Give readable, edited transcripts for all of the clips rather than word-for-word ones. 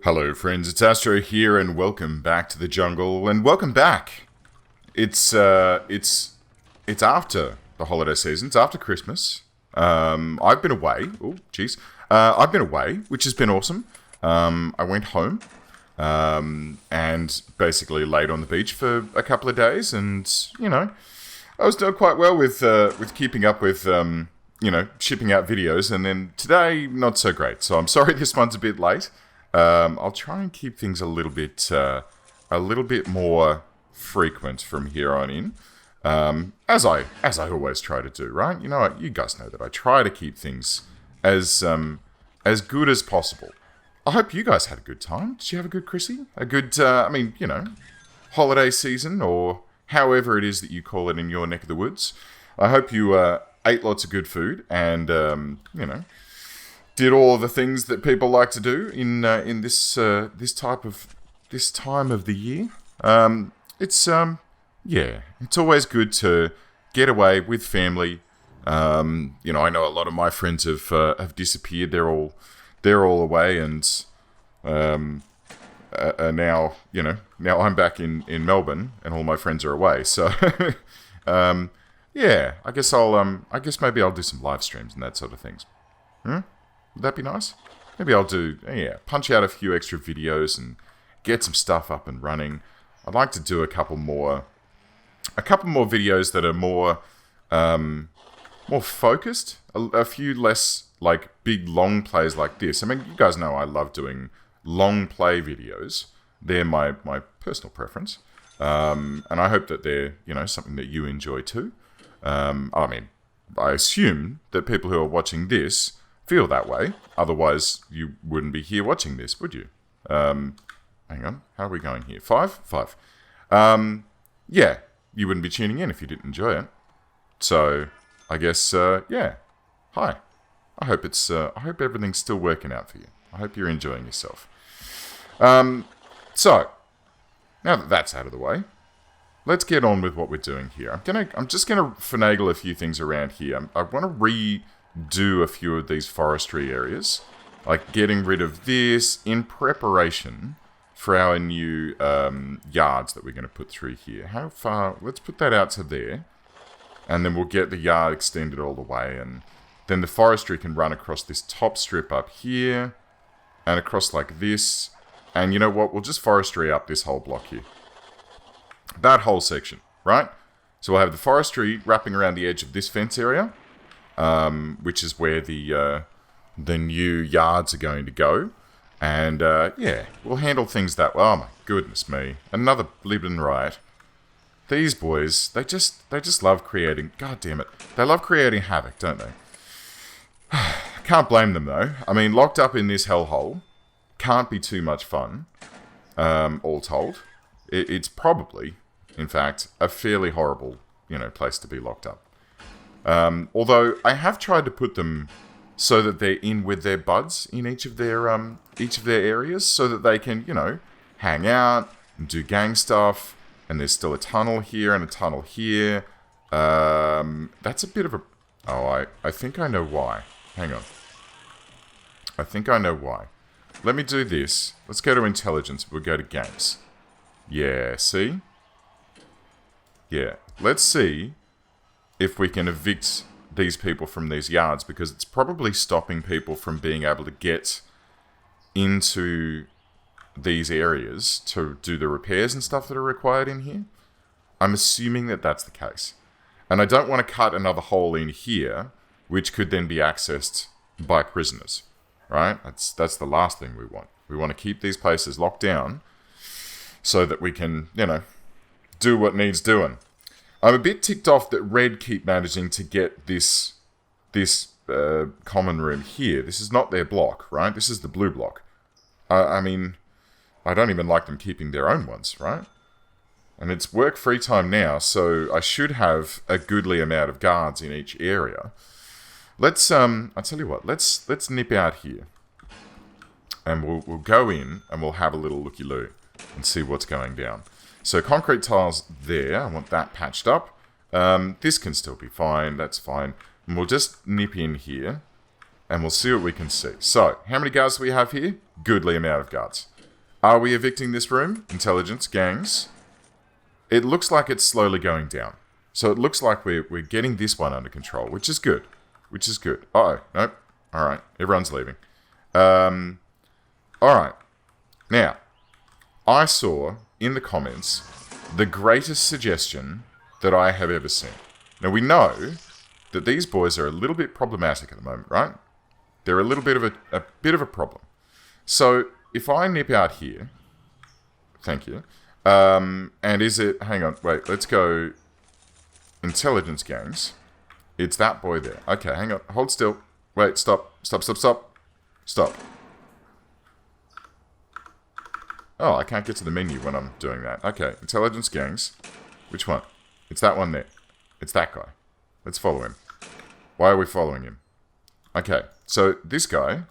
Hello friends, it's Astro here and welcome back to the jungle and welcome back. It's after the holiday season, it's after Christmas. I've been away. Oh, jeez. I've been away, which has been awesome. I went home and basically laid on the beach for a couple of days and, you know, I was doing quite well with keeping up with shipping out videos, and then today not so great. So I'm sorry this one's a bit late. I'll try and keep things a little bit more frequent from here on in, as I always try to do. Right? You know what? You guys know that I try to keep things as good as possible. I hope you guys had a good time. Did you have a good Chrissy? A good, holiday season, or however it is that you call it in your neck of the woods. I hope you ate lots of good food and did all the things that people like to do in this time of the year. It's always good to get away with family. I know a lot of my friends have disappeared. They're all away, and now I'm back in Melbourne, and all my friends are away. So I guess maybe I'll do some live streams and that sort of things. Would that be nice? Maybe I'll do, punch out a few extra videos and get some stuff up and running. I'd like to do a couple more videos that are more focused, a few less like big long plays like this. I mean, you guys know I love doing long play videos. They're my personal preference. And I hope that they're, something that you enjoy too. I assume that people who are watching this feel that way. Otherwise, you wouldn't be here watching this, would you? Hang on. How are we going here? Five? You wouldn't be tuning in if you didn't enjoy it. So, I guess, Hi. I hope everything's still working out for you. I hope you're enjoying yourself. So, now that that's out of the way, let's get on with what we're doing here. I'm just gonna finagle a few things around here. I want to redo a few of these forestry areas, like getting rid of this in preparation for our new yards that we're going to put through here. How far? Let's put that out to there, and then we'll get the yard extended all the way, and then the forestry can run across this top strip up here, and across like this, and you know what? We'll just forestry up this whole block here. That whole section, right? So we'll have the forestry wrapping around the edge of this fence area, which is where the new yards are going to go. And, we'll handle things that way. Oh my goodness me. Another blibbing riot. These boys, they just love creating, god damn it. They love creating havoc, don't they? Can't blame them though. I mean, locked up in this hellhole can't be too much fun, all told. It's probably, in fact, a fairly horrible, place to be locked up. Although I have tried to put them so that they're in with their buds in each of their areas, so that they can, hang out and do gang stuff. And there's still a tunnel here and a tunnel here. That's a bit of a... Oh, I think I know why. Hang on. I think I know why. Let me do this. Let's go to intelligence. We'll go to games. Yeah, see? Yeah. Let's see if we can evict these people from these yards, because it's probably stopping people from being able to get into these areas to do the repairs and stuff that are required in here. I'm assuming that that's the case. And I don't want to cut another hole in here, which could then be accessed by prisoners, right? That's the last thing we want. We want to keep these places locked down so that we can, do what needs doing. I'm a bit ticked off that Red keep managing to get this common room here. This is not their block, right? This is the blue block. I mean, I don't even like them keeping their own ones, right? And it's work free time now, so I should have a goodly amount of guards in each area. Let's I tell you what, let's nip out here, and we'll go in and we'll have a little looky-loo and see what's going down. So concrete tiles there, I want that patched up. This can still be fine, that's fine. And we'll just nip in here and we'll see what we can see. So, how many guards do we have here? Goodly amount of guards. Are we evicting this room? Intelligence, gangs. It looks like it's slowly going down. So it looks like we're getting this one under control, which is good. Which is good. Uh-oh, nope. All right, everyone's leaving. All right. Now, I saw in the comments the greatest suggestion that I have ever seen. Now, we know that these boys are a little bit problematic at the moment, right? They're a little bit of a problem. So if I nip out here, thank you. And is it? Hang on, wait. Let's go. Intelligence gangs. It's that boy there. Okay, hang on. Hold still. Wait. Stop. Stop. Oh, I can't get to the menu when I'm doing that. Okay, intelligence gangs. Which one? It's that one there. It's that guy. Let's follow him. Why are we following him? Okay, so this guy...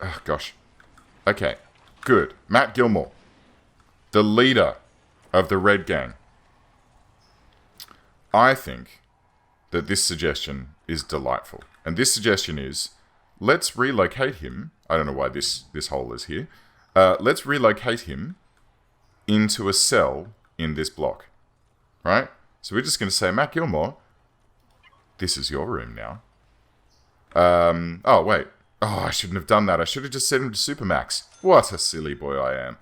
Oh, gosh. Okay, good. Matt Gilmore. The leader of the Red Gang. I think that this suggestion is delightful. And this suggestion is, let's relocate him. I don't know why this hole is here. Let's relocate him into a cell in this block. Right? So we're just going to say, Matt Gilmore, this is your room now. Oh, wait. Oh, I shouldn't have done that. I should have just sent him to Supermax. What a silly boy I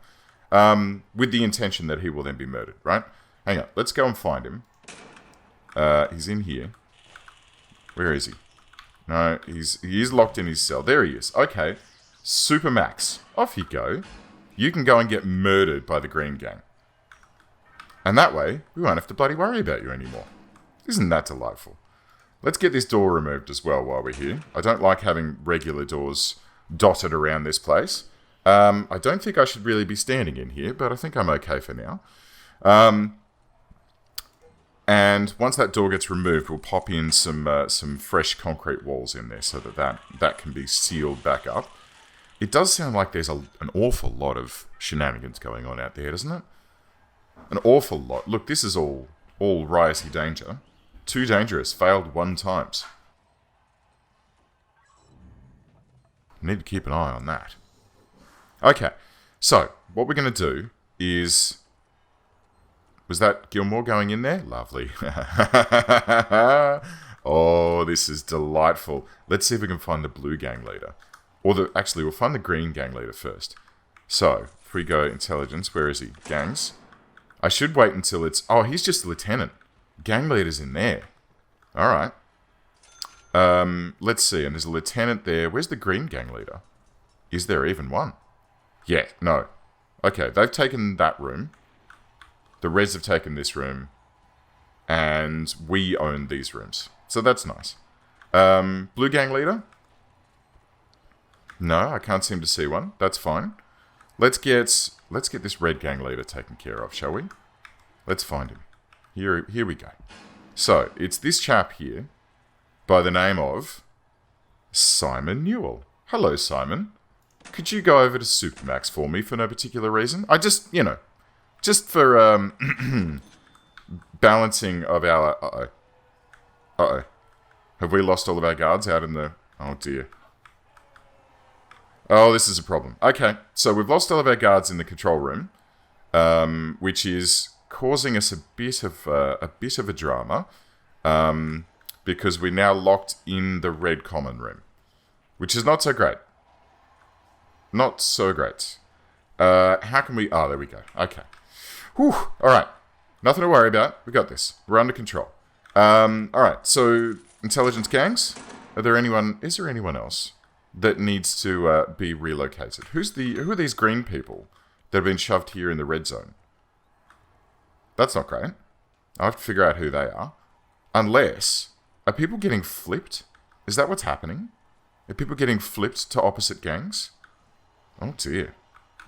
am. With the intention that he will then be murdered, right? Hang on. Let's go and find him. He's in here. Where is he? No, he is locked in his cell. There he is. Okay. Supermax. Off you go. You can go and get murdered by the Green Gang. And that way, we won't have to bloody worry about you anymore. Isn't that delightful? Let's get this door removed as well while we're here. I don't like having regular doors dotted around this place. I don't think I should really be standing in here, but I think I'm okay for now. And once that door gets removed, we'll pop in some fresh concrete walls in there so that can be sealed back up. It does sound like there's an awful lot of shenanigans going on out there, doesn't it? An awful lot. Look, this is all rioty danger. Too dangerous. Failed 1 times. Need to keep an eye on that. Okay, so what we're going to do is... Was that Gilmore going in there? Lovely. Oh, this is delightful. Let's see if we can find the blue gang leader. Actually, we'll find the green gang leader first. So, if we go intelligence, where is he? Gangs. I should wait until it's... Oh, he's just a lieutenant. Gang leader's in there. Alright. Let's see, and there's a lieutenant there. Where's the green gang leader? Is there even one? Yeah, no. Okay, they've taken that room. The Reds have taken this room. And we own these rooms. So that's nice. Blue gang leader? No, I can't seem to see one. That's fine. Let's get this red gang leader taken care of, shall we? Let's find him. Here we go. So, it's this chap here by the name of Simon Newell. Hello, Simon. Could you go over to Supermax for me for no particular reason? I just, just for balancing of our... Uh-oh. Have we lost all of our guards out in the... Oh, dear. Oh, this is a problem. Okay, so we've lost all of our guards in the control room, which is causing us a bit of a drama, because we're now locked in the red common room, which is not so great. Not so great. How can we... Oh, there we go. Okay. Whew. All right. Nothing to worry about. We got this. We're under control. All right. So, intelligence gangs. Is there anyone else that needs to be relocated? Who are these green people that have been shoved here in the red zone? That's not great. I have to figure out who they are. Unless, are people getting flipped? Is that what's happening? Are people getting flipped to opposite gangs? Oh dear.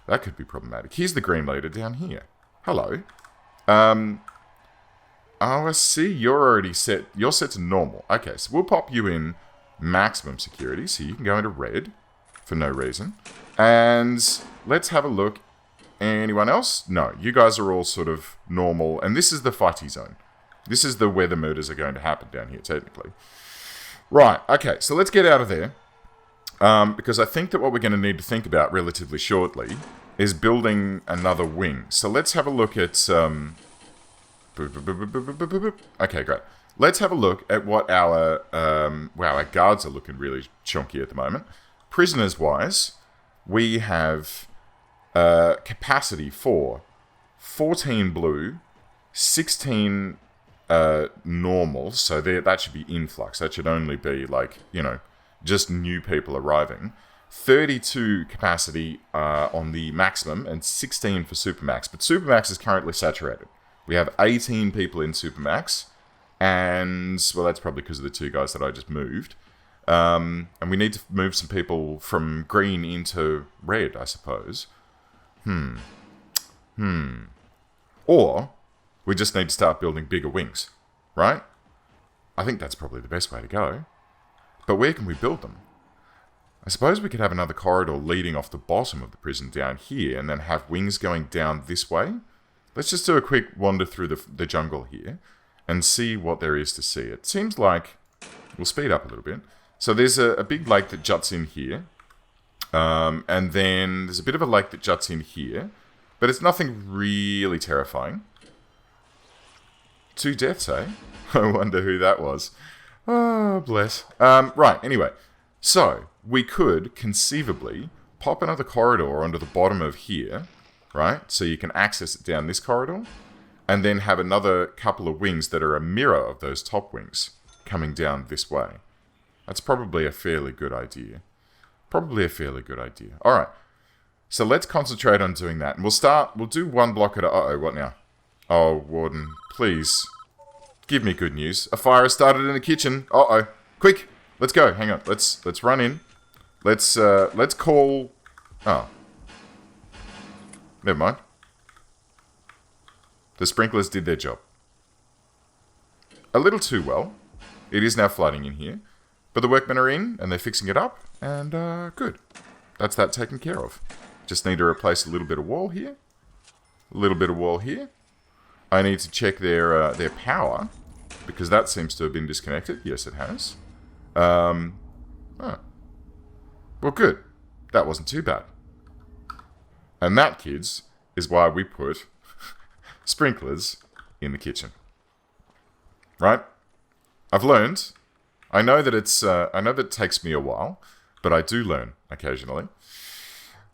That could be problematic. Here's the green leader down here. Hello. Oh, I see. You're already set. You're set to normal. Okay, so we'll pop you in maximum security, so you can go into red for no reason. And let's have a look. Anyone else? No, you guys are all sort of normal. And this is the fighty zone. This is where the murders are going to happen down here, technically. Right, okay, so let's get out of there. Because I think that what we're going to need to think about relatively shortly is building another wing. So let's have a look at... Okay, great. Let's have a look at what our... wow, our guards are looking really chunky at the moment. Prisoners-wise, we have capacity for 14 blue, 16 normal, so that should be influx. That should only be, like, you know, just new people arriving. 32 capacity on the maximum, and 16 for Supermax. But Supermax is currently saturated. We have 18 people in Supermax, and, well, that's probably because of the 2 guys that I just moved. And we need to move some people from green into red, I suppose. Or we just need to start building bigger wings, right? I think that's probably the best way to go. But where can we build them? I suppose we could have another corridor leading off the bottom of the prison down here and then have wings going down this way. Let's just do a quick wander through the jungle here and see what there is to see. It seems like... We'll speed up a little bit. So there's a big lake that juts in here. And then there's a bit of a lake that juts in here. But it's nothing really terrifying. 2 deaths, eh? I wonder who that was. Oh, bless. Right, anyway. So, we could conceivably pop another corridor onto the bottom of here, right? So you can access it down this corridor. And then have another couple of wings that are a mirror of those top wings coming down this way. That's probably a fairly good idea. Alright. So let's concentrate on doing that. And we'll do 1 block at a... Uh-oh, what now? Oh, Warden, please. Give me good news. A fire has started in the kitchen. Uh-oh. Quick, let's go. Hang on. Let's run in. Let's call... Oh. Never mind. The sprinklers did their job. A little too well. It is now flooding in here. But the workmen are in, and they're fixing it up. And, good. That's that taken care of. Just need to replace a little bit of wall here. A little bit of wall here. I need to check their power, because that seems to have been disconnected. Yes, it has. Oh. Well, good. That wasn't too bad. And that, kids, is why we put sprinklers in the kitchen. Right? I've learned. I know that it takes me a while, but I do learn occasionally.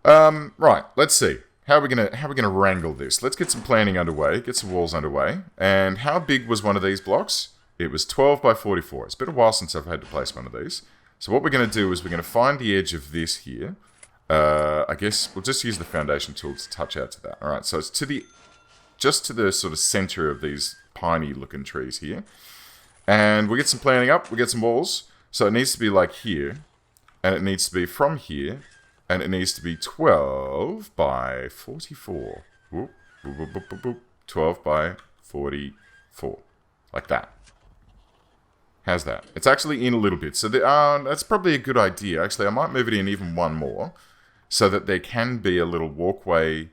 Right, let's see. How are we gonna wrangle this? Let's get some planning underway, get some walls underway. And how big was one of these blocks? It was 12 by 44. It's been a while since I've had to place one of these. So what we're gonna do is we're gonna find the edge of this here. I guess we'll just use the foundation tool to touch out to that. Alright, so it's just to the sort of center of these piney looking trees here. And we'll get some planning up, we'll get some walls. So it needs to be like here. And it needs to be from here. And it needs to be 12 by 44. Whoop, whoop, whoop, whoop, whoop. 12 by 44. Like that. How's that? It's actually in a little bit. So that's probably a good idea. Actually, I might move it in even one more. So that there can be a little walkway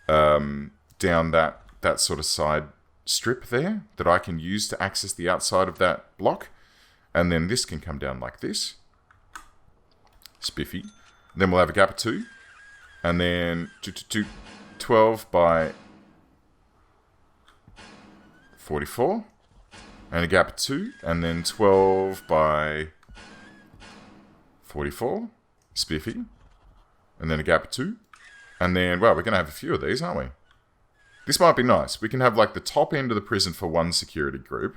down that sort of side strip there. That I can use to access the outside of that block. And then this can come down like this. Spiffy. Then we'll have a gap of 2. And then 12 by 44. And a gap of 2. And then 12 by 44. Spiffy. And then a gap of 2. And then, well, we're going to have a few of these, aren't we? This might be nice. We can have like the top end of the prison for one security group.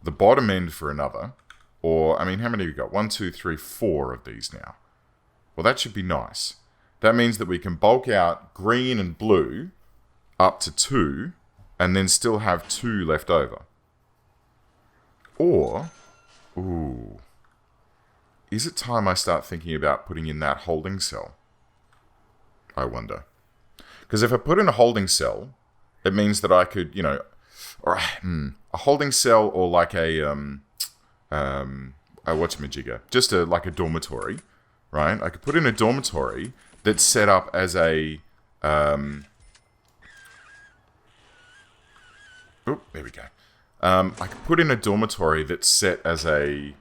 The bottom end for another. Or, I mean, how many have we got? 1, 2, 3, 4 of these now. Well, that should be nice. That means that we can bulk out green and blue up to 2 and then still have 2 left over. Or, ooh, is it time I start thinking about putting in that holding cell? I wonder. Because if I put in a holding cell, it means that I could, you know, or a holding cell or like a whatchamajigger, just like a dormitory. Right? I could put in a dormitory that's set up as a... there we go. I could put in a dormitory that's set as a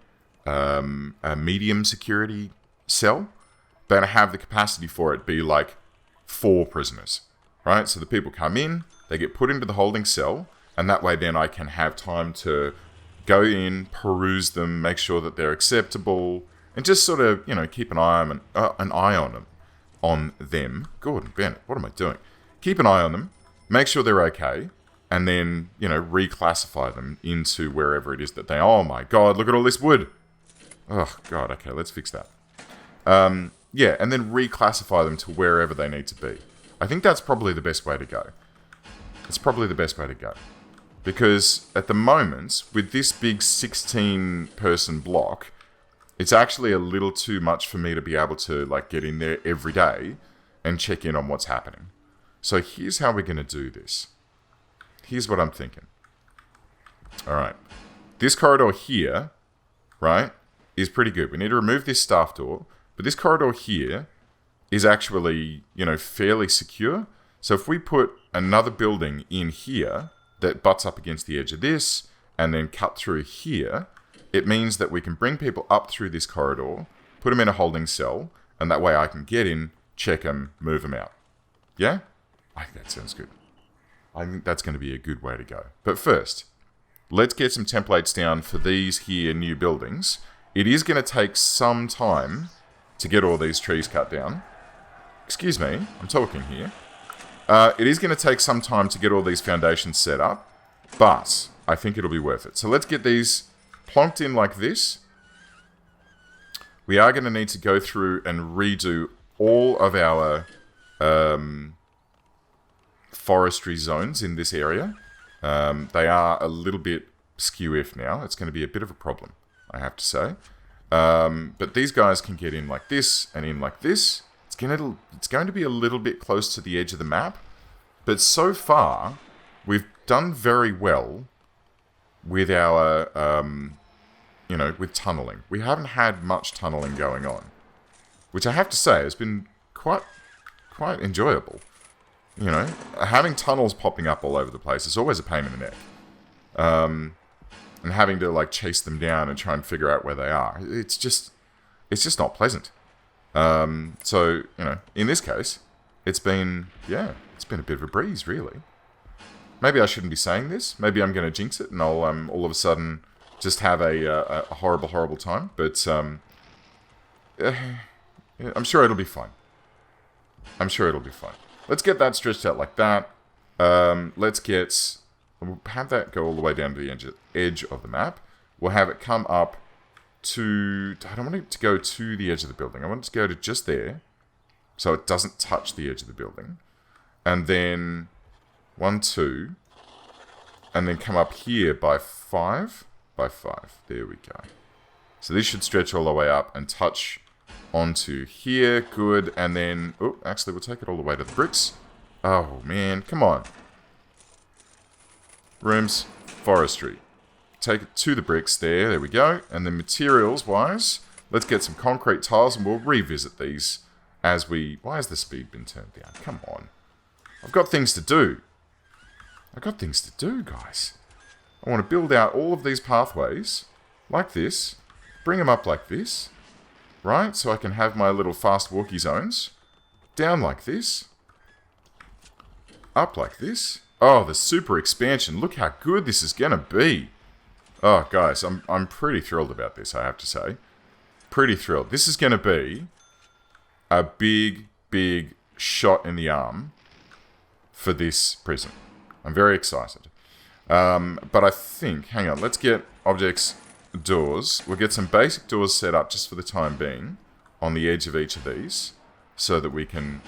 medium security cell. they have the capacity for it be like 4 prisoners, right? So the people come in, they get put into the holding cell, and that way then I can have time to go in, peruse them, make sure that they're acceptable, and just sort of, keep an eye on them. Gordon Bennett, what am I doing? Keep an eye on them, make sure they're okay, and then, reclassify them into wherever it is that they... Oh my god, look at all this wood! Oh god, okay, let's fix that. Yeah, and then reclassify them to wherever they need to be. I think that's probably the best way to go. It's probably the best way to go. Because at the moment, with this big 16-person block, it's actually a little too much for me to be able to get in there every day and check in on what's happening. So here's how we're going to do this. Here's what I'm thinking. Alright. This corridor here, right, is pretty good. We need to remove this staff door, but this corridor here is actually, fairly secure. So if we put another building in here that butts up against the edge of this and then cut through here, it means that we can bring people up through this corridor, put them in a holding cell, and that way I can get in, check them, move them out. Yeah? I think that sounds good. I think that's going to be a good way to go. But first, let's get some templates down for these here new buildings. It is going to take some time to get all these trees cut down. Excuse me, I'm talking here. It is going to take some time to get all these foundations set up, but I think it'll be worth it. So let's get these plonked in like this. We are going to need to go through and redo all of our forestry zones in this area. They are a little bit skew-if now. It's going to be a bit of a problem, I have to say. But these guys can get in like this and in like this. It's going to be a little bit close to the edge of the map. But so far, we've done very well with our, with tunneling. We haven't had much tunneling going on, which I have to say has been quite enjoyable. Having tunnels popping up all over the place is always a pain in the neck. And having to chase them down and try and figure out where they are, it's just not pleasant. So in this case, it's been a bit of a breeze, really. Maybe I shouldn't be saying this. Maybe I'm going to jinx it, and I'll all of a sudden just have a horrible time. But I'm sure it'll be fine. Let's get that stretched out like that. We'll have that go all the way down to the edge of the map. We'll have it come up to... I don't want it to go to the edge of the building. I want it to go to just there, so it doesn't touch the edge of the building. And then 1, 2, and then come up here by 5. By 5. There we go. So this should stretch all the way up and touch onto here. Good. And then... Oh, actually, we'll take it all the way to the bricks. Oh, man. Come on. Rooms, forestry. Take it to the bricks there. There we go. And then materials-wise, let's get some concrete tiles and we'll revisit these as we... Why has the speed been turned down? Come on. I've got things to do. Guys. I want to build out all of these pathways like this. Bring them up like this. Right? So I can have my little fast walkie zones. Down like this. Up like this. Oh, the super expansion. Look how good this is going to be. Oh, guys, I'm pretty thrilled about this, I have to say. Pretty thrilled. This is going to be a big shot in the arm for this prison. I'm very excited. But I think, hang on, let's get objects, doors. We'll get some basic doors set up just for the time being on the edge of each of these so that we can,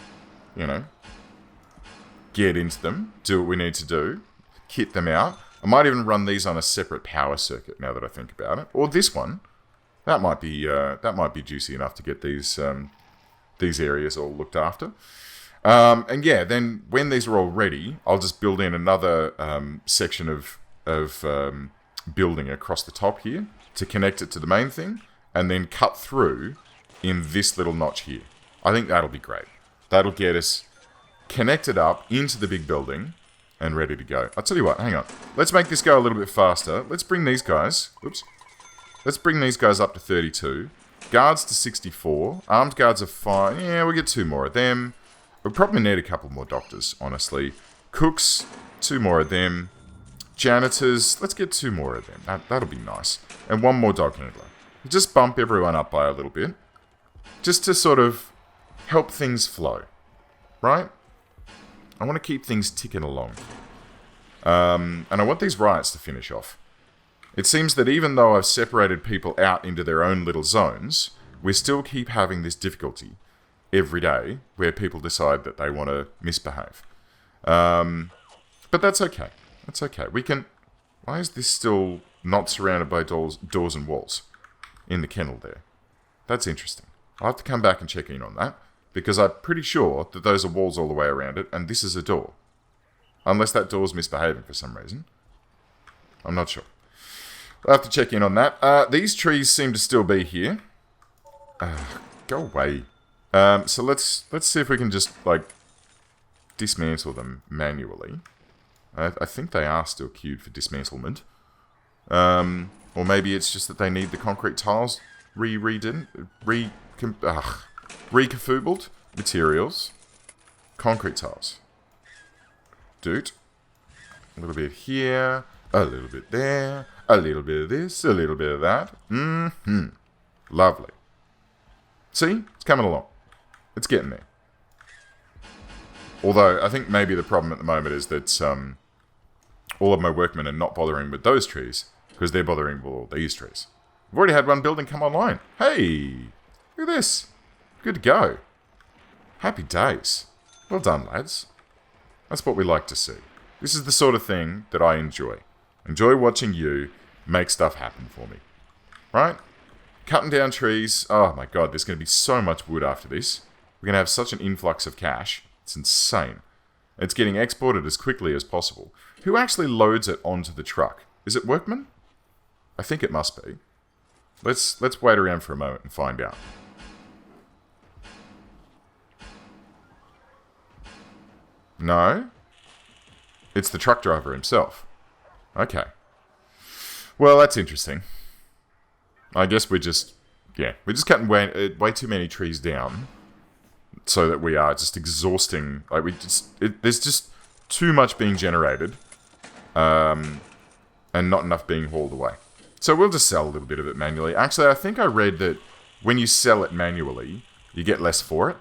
get into them, do what we need to do, kit them out. I might even run these on a separate power circuit now that I think about it. Or this one. That might be juicy enough to get these areas all looked after. And yeah, then when these are all ready, I'll just build in another section of building across the top here to connect it to the main thing, and then cut through in this little notch here. I think that'll be great. That'll get us connected up into the big building and ready to go. I'll tell you what, hang on. Let's make this go a little bit faster. Let's bring these guys... Oops. Let's bring these guys up to 32. Guards to 64. Armed guards are fine. Yeah, we'll get 2 more of them. We'll probably need a couple more doctors, honestly. Cooks, 2 more of them. Janitors, let's get 2 more of them. That'll be nice. And 1 more dog handler. Just bump everyone up by a little bit. Just to sort of help things flow. Right? I want to keep things ticking along. And I want these riots to finish off. It seems that even though I've separated people out into their own little zones, we still keep having this difficulty every day where people decide that they want to misbehave. But that's okay. That's okay. We can... Why is this still not surrounded by doors and walls in the kennel there? That's interesting. I'll have to come back and check in on that, because I'm pretty sure that those are walls all the way around it, and this is a door. Unless that door's misbehaving for some reason. I'm not sure. I'll have to check in on that. These trees seem to still be here. Go away. So let's see if we can just, like, dismantle them manually. I think they are still queued for dismantlement. Or maybe it's just that they need the concrete tiles reconfoobled. Materials. Concrete tiles. Dude. A little bit here. A little bit there. A little bit of this. A little bit of that. Lovely. See? It's coming along. It's getting there. Although, I think maybe the problem at the moment is that all of my workmen are not bothering with those trees, because they're bothering with all these trees. I've already had one building come online. Hey! Look at this. Good to go. Happy days. Well done, lads. That's what we like to see. This is the sort of thing that I enjoy. Enjoy watching you make stuff happen for me. Right? Cutting down trees. Oh my god, there's going to be so much wood after this. We're going to have such an influx of cash. It's insane. It's getting exported as quickly as possible. Who actually loads it onto the truck? Is it workmen? I think it must be. Let's wait around for a moment and find out. No? It's the truck driver himself. Okay. Well, that's interesting. I guess we're just cutting way too many trees down, so that we are just exhausting. Like there's just too much being generated, and not enough being hauled away. So we'll just sell a little bit of it manually. Actually, I think I read that when you sell it manually, you get less for it.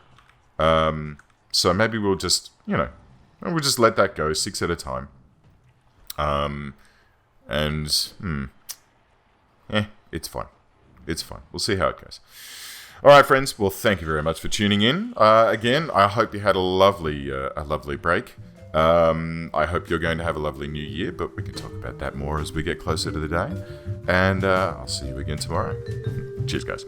So maybe we'll just, we'll just let that go 6 at a time. It's fine. It's fine. We'll see how it goes. All right, friends. Well, thank you very much for tuning in. Again, I hope you had a lovely break. I hope you're going to have a lovely new year, but we can talk about that more as we get closer to the day. And I'll see you again tomorrow. Cheers, guys.